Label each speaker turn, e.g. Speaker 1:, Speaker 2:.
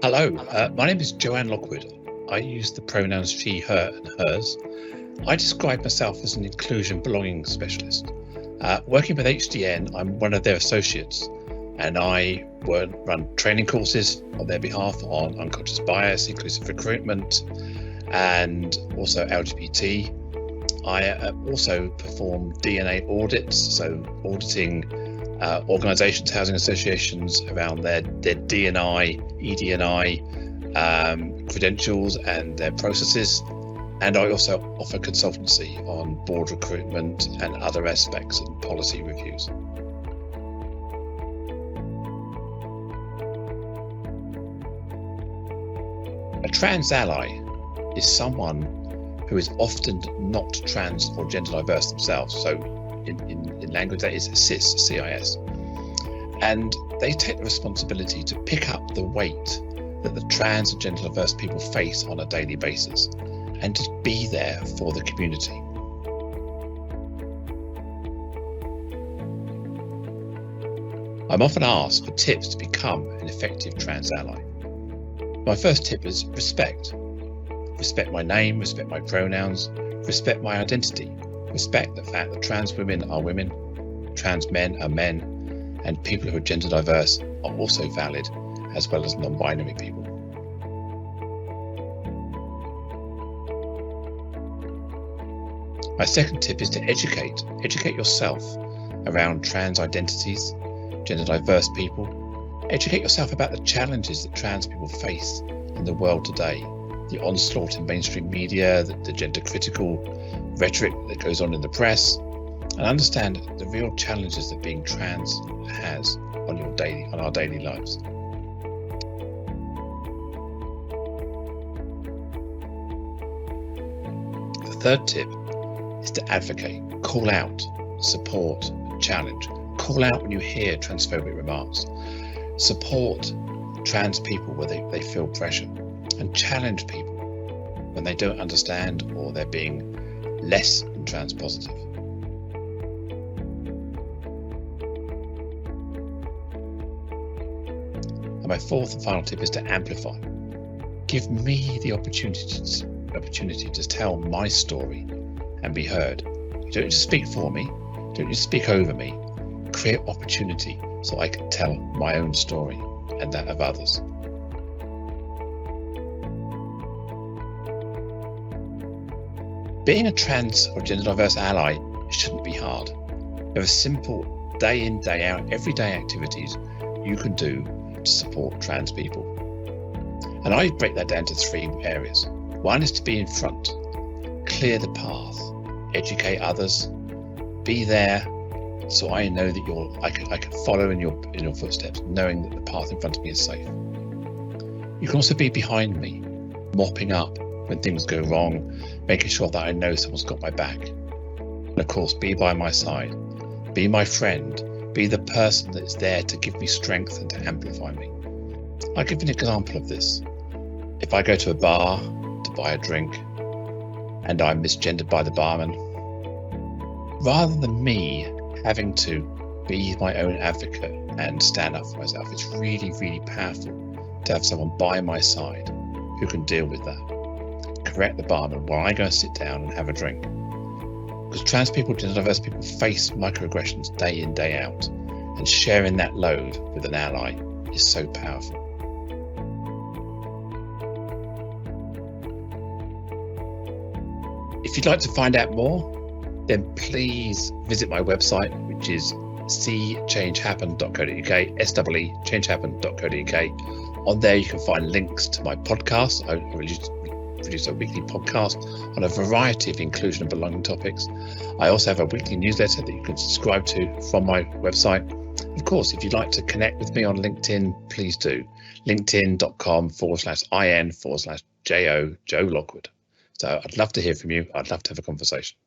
Speaker 1: Hello, my name is Joanne Lockwood. I use the pronouns she, her, and hers. I describe myself as an inclusion belonging specialist. Working with HDN, I'm one of their associates, and I run training courses on their behalf on unconscious bias, inclusive recruitment, and also LGBT. I also perform DNA audits, so auditing organisations, housing associations around their DNI, EDNI credentials and their processes. And I also offer consultancy on board recruitment and other aspects and policy reviews. A trans ally is someone who is often not trans or gender diverse themselves. So in language that is cis, CIS. And they take the responsibility to pick up the weight that the trans and gender diverse people face on a daily basis and to be there for the community. I'm often asked for tips to become an effective trans ally. My first tip is respect. Respect my name, respect my pronouns, respect my identity. Respect the fact that trans women are women, trans men are men, and people who are gender diverse are also valid, as well as non-binary people. My second tip is to educate yourself around trans identities, gender diverse people. Educate yourself about the challenges that trans people face in the world today, the onslaught in mainstream media, the gender critical rhetoric that goes on in the press, and understand the real challenges that being trans has on our daily lives. The third tip is to advocate, call out, support, challenge. Call out when you hear transphobic remarks. Support trans people where they feel pressure, and challenge people when they don't understand or they're being less than trans positive. And my fourth and final tip is to amplify. Give me the opportunity to tell my story and be heard. You don't just speak for me, you don't just speak over me. Create opportunity so I can tell my own story and that of others. Being a trans or gender diverse ally shouldn't be hard. There are simple day in, day out, everyday activities you can do to support trans people. And I break that down to three areas. One is to be in front, clear the path, educate others, be there so I know that I can follow in your footsteps, knowing that the path in front of me is safe. You can also be behind me, mopping up when things go wrong, making sure that I know someone's got my back. And of course, be by my side, be my friend, be the person that's there to give me strength and to amplify me. I'll give you an example of this. If I go to a bar to buy a drink and I'm misgendered by the barman, rather than me having to be my own advocate and stand up for myself, it's really, really powerful to have someone by my side who can deal with that. Correct the barman while I go and sit down and have a drink. Because trans people, gender diverse people face microaggressions day in, day out, and sharing that load with an ally is so powerful. If you'd like to find out more, then please visit my website, which is seechangehappen.co.uk, SEE-changehappen.co.uk. On there you can find links to my podcast. I produce a weekly podcast on a variety of inclusion and belonging topics. I also have a weekly newsletter that you can subscribe to from my website. Of course, if you'd like to connect with me on LinkedIn, please do. linkedin.com/in/JO, Joe Lockwood. So I'd love to hear from you. I'd love to have a conversation.